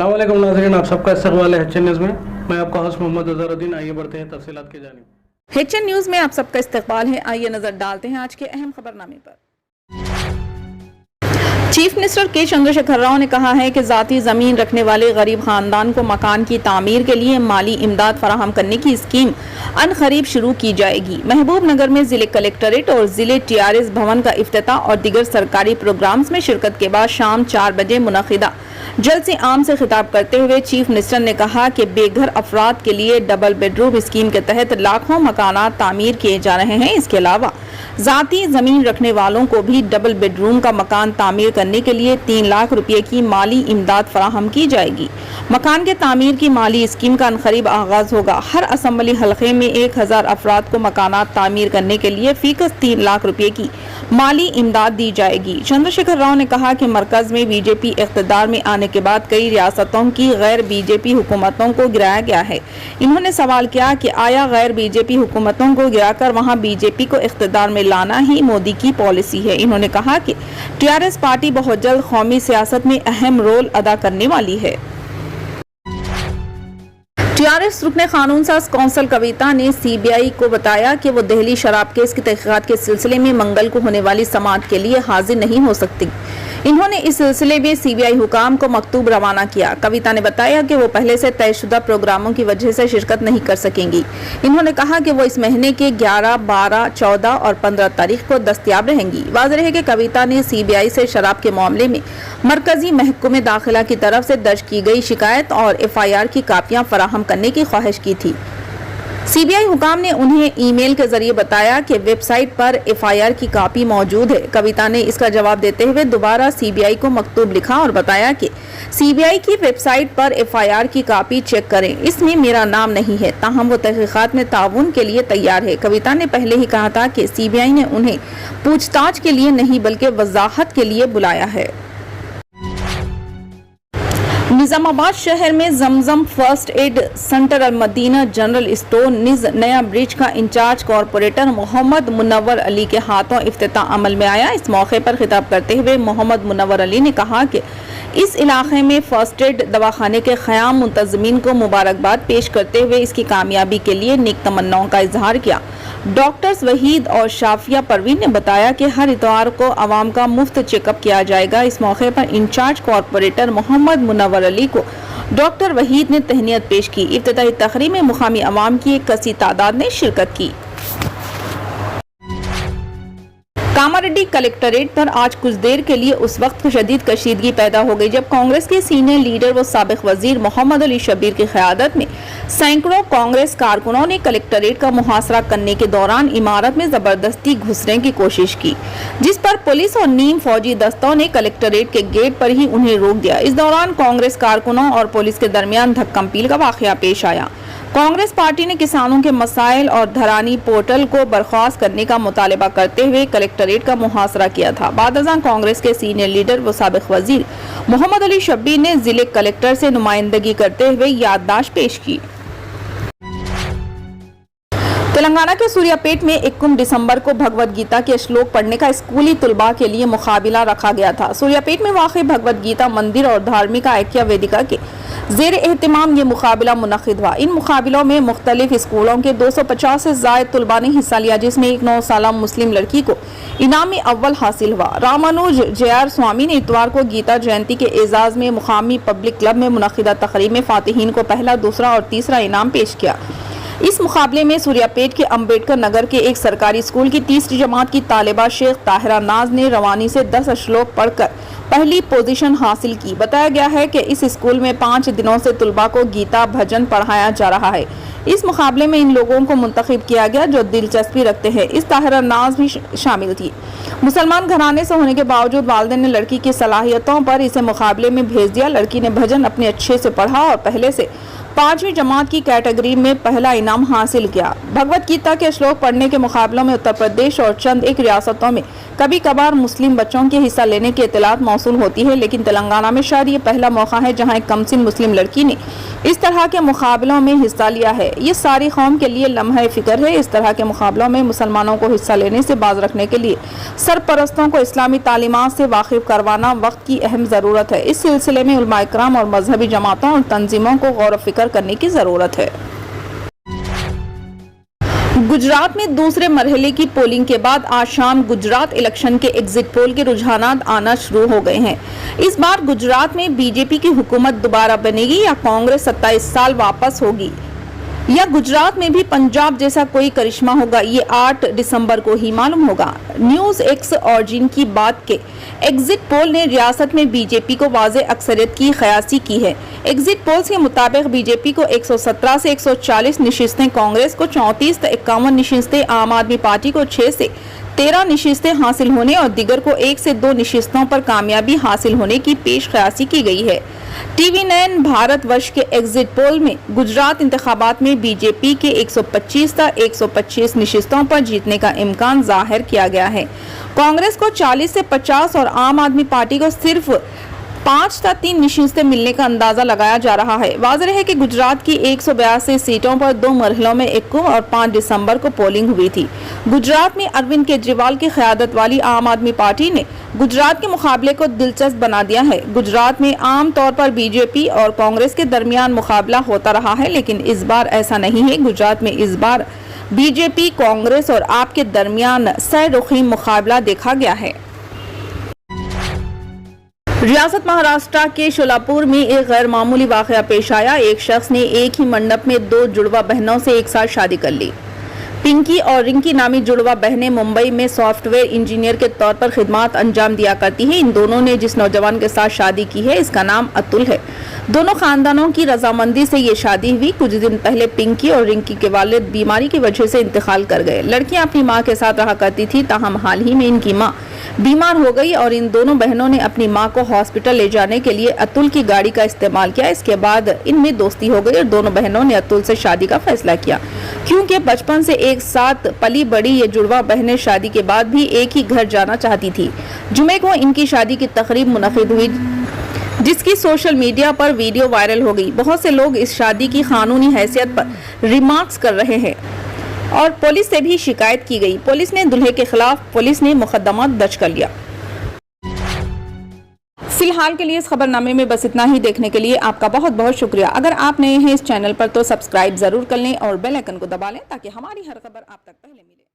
अस्सलाम वालेकुम नाज़रीन, आप सबका इस्तकबाल है HN न्यूज़ में। मैं आपका होस्ट मोहम्मद अज़हरुद्दीन। आइए बढ़ते हैं तफसीलात की जानिब। HN न्यूज़ में आप सबका इस्तकबाल है। आइए नजर डालते हैं आज के अहम खबरनामे पर। चीफ मिनिस्टर के चंद्रशेखर राव ने कहा है कि ज़ाती ज़मीन रखने वाले गरीब खानदान को मकान की तामीर के लिए माली इमदाद फराहम करने की स्कीम अनकरीब शुरू की जाएगी। महबूब नगर में जिले कलेक्ट्रेट और जिले TRS भवन का इफ्तिताह और दीगर सरकारी प्रोग्राम्स में शिरकत के बाद शाम 4 बजे मुनक़िदा जलसे आम से खिताब करते हुए चीफ मिनिस्टर ने कहा कि बेघर अफराद के लिए डबल बेडरूम स्कीम के तहत लाखों मकानात तामीर किए जा रहे हैं। इसके अलावा ज़ाती ज़मीन रखने वालों को भी डबल बेडरूम का मकान तामीर करने के लिए 3 लाख रुपये की माली इमदाद फराहम की जाएगी। मकान के तामीर की माली स्कीम का अनकरीब आगाज होगा। हर असम्बली हल्के में 1000 अफराद को मकानात तामीर करने के लिए फीकस 3 लाख रुपये की माली इमदाद दी जाएगी। चंद्रशेखर राव ने कहा कि मरकज में बीजेपी इख्तिदार में आने के बाद कई रियासतों की गैर बीजेपी हुकूमतों को गिराया गया है। इन्होंने सवाल किया कि आया गैर बीजेपी हुकूमतों को गिराकर वहां बीजेपी को इख्तिदार में लाना ही मोदी की पॉलिसी है। इन्होंने कहा कि TRS पार्टी बहुत जल्द कौमी सियासत में अहम रोल अदा करने वाली है। TRS रुकने कानून साज कौंसल कविता ने CBI को बताया कि वो दिल्ली शराब केस की तहकीकात के सिलसिले में मंगल को होने वाली समाअत के लिए हाजिर नहीं हो सकती। इन्होंने इस सिलसिले में CBI हुकाम को मकतूब रवाना किया। कविता ने बताया कि वो पहले से तयशुदा प्रोग्रामों की वजह से शिरकत नहीं कर सकेंगी। इन्होंने कहा कि वो इस महीने के 11, 12, 14 और 15 तारीख को दस्तयाब रहेंगी। वाज़ेह है कि कविता ने CBI से शराब के मामले में मरकजी महकमे दाखिला की तरफ से दर्ज की गई शिकायत और FIR की कापियां फराहम करने की ख्वाहिश की थी। CBI हुकाम ने उन्हें ईमेल के जरिए बताया कि वेबसाइट पर FIR की कापी मौजूद है। कविता ने इसका जवाब देते हुए दोबारा CBI को मकतूब लिखा और बताया कि CBI की वेबसाइट पर FIR की कापी चेक करें, इसमें मेरा नाम नहीं है, ताहम वो तहकीकात में ताउन के लिए तैयार है। कविता ने पहले ही कहा था कि CBI ने उन्हें पूछताछ के लिए नहीं बल्कि वजाहत के लिए बुलाया है। निजामाबाद शहर में जमजम फर्स्ट एड सेंटर अल-मदीना जनरल स्टोर निज नया ब्रिज का इंचार्ज कॉरपोरेटर मोहम्मद मुनव्वर अली के हाथों इफ्तिताह अमल में आया। इस मौके पर खिताब करते हुए मोहम्मद मुनव्वर अली ने कहा कि इस इलाके में फर्स्ट एड दवाखाने के क़याम मुंतज़मीन को मुबारकबाद पेश करते हुए इसकी कामयाबी के लिए नेक तमन्नाओं का इजहार किया। डॉक्टर्स वहीद और शाफिया परवीन ने बताया कि हर इतवार को आवाम का मुफ्त चेकअप किया जाएगा। इस मौके पर इंचार्ज कॉरपोरेटर मोहम्मद मुनव्वर अली को डॉक्टर वहीद ने तहनीत पेश की। इफ्तिताही तकरीब में मुकामी अवाम की एक कसी तादाद ने शिरकत की। कामारेड्डी कलेक्ट्रेट पर आज कुछ देर के लिए उस वक्त शदीद कशीदगी पैदा हो गई जब कांग्रेस के सीनियर लीडर व साबिक वजीर मोहम्मद अली शब्बीर की क़यादत में सैकड़ों कांग्रेस कारकुनों ने कलेक्ट्रेट का मुहासरा करने के दौरान इमारत में जबरदस्ती घुसने की कोशिश की, जिस पर पुलिस और नीम फौजी दस्तों ने कलेक्ट्रेट के गेट पर ही उन्हें रोक दिया। इस दौरान कांग्रेस कारकुनों और पुलिस के दरमियान धक्कम-पील का वाक़या पेश आया। कांग्रेस पार्टी ने किसानों के मसाइल और धरानी पोर्टल को बर्खास्त करने का मुतालबा करते हुए कलेक्ट्रेट का मुहासरा किया था। बादअज़ां कांग्रेस के सीनियर लीडर व साबिक वजीर मोहम्मद अली शब्बीर ने जिले कलेक्टर से नुमाइंदगी करते हुए याददाश्त पेश की। तेलंगाना के सूर्यापेट में 21 दिसंबर को भगवद गीता के श्लोक पढ़ने का स्कूली तुलबा के लिए मुकाबला रखा गया था। सूर्यापेट में वाक़ भगवद गीता मंदिर और धार्मिक ऐक्य वेदिका के ज़ेर एहतमाम ये मुकाबला मुनक़िद हुआ। इन मुकाबलों में मुख्तलिफ स्कूलों के 250 से ज़ायद तुलबा ने हिस्सा लिया, जिसमें एक 9 साला मुस्लिम लड़की को इनाम अव्वल हासिल हुआ। रामानुज JR स्वामी ने इतवार को गीता जयंती के एजाज़ में मुकामी पब्लिक क्लब में मुनक़िदा तक़रीब में फ़ातिहीन को पहला, दूसरा और तीसरा इनाम पेश किया। इस मुकाबले में सूर्यापेट के अम्बेडकर नगर के एक सरकारी स्कूल की तीसरी जमात की तालिबा शेख ताहिरा नाज ने रवानी से 10 श्लोक पढ़कर पहली पोजीशन हासिल की। बताया गया है कि इस स्कूल में 5 दिनों से तुलबा को गीता भजन पढ़ाया जा रहा है। इस मुकाबले में इन लोगों को मुंतखब किया गया जो दिलचस्पी रखते हैं। इस ताहिरा नाज भी शामिल थी। मुसलमान घराने से होने के बावजूद वालिदैन ने लड़की की सलाहियतों पर इसे मुकाबले में भेज दिया। लड़की ने भजन अपने अच्छे से पढ़ा और पहले से 5वीं जमात की कैटेगरी में पहला इनाम हासिल किया। भगवत गीता के श्लोक पढ़ने के मुकाबलों में उत्तर प्रदेश और चंद एक रियासतों में कभी कभार मुस्लिम बच्चों के हिस्सा लेने की इत्तलात मौसूल होती है, लेकिन तेलंगाना में शायद ये पहला मौका है जहां एक कमसिन मुस्लिम लड़की ने इस तरह के मुकाबलों में हिस्सा लिया है। ये सारी कौम के लिए लम्हा फिक्र है। इस तरह के मुकाबलों में मुसलमानों को हिस्सा लेने से बाज रखने के लिए सरपरस्तों को इस्लामी तालीमात से वाकिफ करवाना वक्त की अहम ज़रूरत है। इस सिलसिले में उलमा इकराम और मजहबी जमातों और तंजीमों को गौर फिक्र करने की ज़रूरत है। गुजरात में दूसरे मरहले की पोलिंग के बाद आज शाम गुजरात इलेक्शन के एग्जिट पोल के रुझानात आना शुरू हो गए हैं। इस बार गुजरात में बीजेपी की हुकूमत दोबारा बनेगी या कांग्रेस 27 साल वापस होगी, या गुजरात में भी पंजाब जैसा कोई करिश्मा होगा, ये 8 दिसंबर को ही मालूम होगा। न्यूज एक्स ऑरिजिन की बात के एग्जिट पोल ने रियासत में बीजेपी को वाज़े अक्सरियत की क़यासी की है। एग्जिट पोल्स के मुताबिक बीजेपी को 117 से 140 नशिस्तें, कांग्रेस को 34 से 51 नशिस्तें, आम आदमी पार्टी को 6 से 13 नशिस्तें हासिल होने और दिगर को 1 से 2 नशिस्तों पर कामयाबी हासिल होने की पेश क़यासी की गई है। TV9 भारतवर्ष के एग्जिट पोल में गुजरात इंतखाबात में बीजेपी के 125 से 125 नशिस्तों पर जीतने का इम्कान जाहिर किया गया है। कांग्रेस को 40 से 50 और आम आदमी पार्टी को सिर्फ 5 से 3 नशिस्तें मिलने का अंदाजा लगाया जा रहा है। वाज़ेह है कि गुजरात की 182 सीटों पर 2 मरहलों में 1 और 5 दिसंबर को पोलिंग हुई थी। गुजरात में अरविंद केजरीवाल की क़यादत वाली आम आदमी पार्टी ने गुजरात के मुकाबले को दिलचस्प बना दिया है। गुजरात में आम तौर पर बीजेपी और कांग्रेस के दरमियान मुकाबला होता रहा है, लेकिन इस बार ऐसा नहीं है। गुजरात में इस बार बीजेपी, कांग्रेस और आप के दरमियान सैरुखी मुकाबला देखा गया है। रियासत महाराष्ट्र के शोलापुर में एक गैर मामूली वाकया पेश आया। एक शख्स ने एक ही मंडप में 2 जुड़वा बहनों से एक साथ शादी कर ली। पिंकी और रिंकी नामी जुड़वा बहनें मुंबई में सॉफ्टवेयर इंजीनियर के तौर पर खिदमत अंजाम दिया करती हैं। इन दोनों ने जिस नौजवान के साथ शादी की है, इसका नाम अतुल है। दोनों खानदानों की रजामंदी से ये शादी हुई। कुछ दिन पहले पिंकी और रिंकी के वालिद बीमारी की वजह से इंतकाल कर गए। लड़कियां अपनी मां के साथ रहा करती थी, ताहम हाल ही में इनकी मां बीमार हो गई और इन दोनों बहनों ने अपनी मां को हॉस्पिटल ले जाने के लिए अतुल की गाड़ी का इस्तेमाल किया। इसके बाद इनमें दोस्ती हो गई और दोनों बहनों ने अतुल से शादी का फैसला किया। क्योंकि बचपन से एक साथ पली बड़ी ये जुड़वा बहनें शादी के बाद भी एक ही घर जाना चाहती थी। जुमे को इनकी शादी की तकरीब मुनक़िद हुई, जिसकी सोशल मीडिया पर वीडियो वायरल हो गई। बहुत से लोग इस शादी की कानूनी हैसियत पर रिमार्क्स कर रहे हैं और पुलिस से भी शिकायत की गई। पुलिस ने दूल्हे के खिलाफ मुकदमा दर्ज कर लिया। फिलहाल के लिए इस खबरनामे में बस इतना ही। देखने के लिए आपका बहुत बहुत शुक्रिया। अगर आप नए हैं इस चैनल पर तो सब्सक्राइब जरूर कर लें और बेल आइकन को दबा लें ताकि हमारी हर खबर आप तक पहले मिले।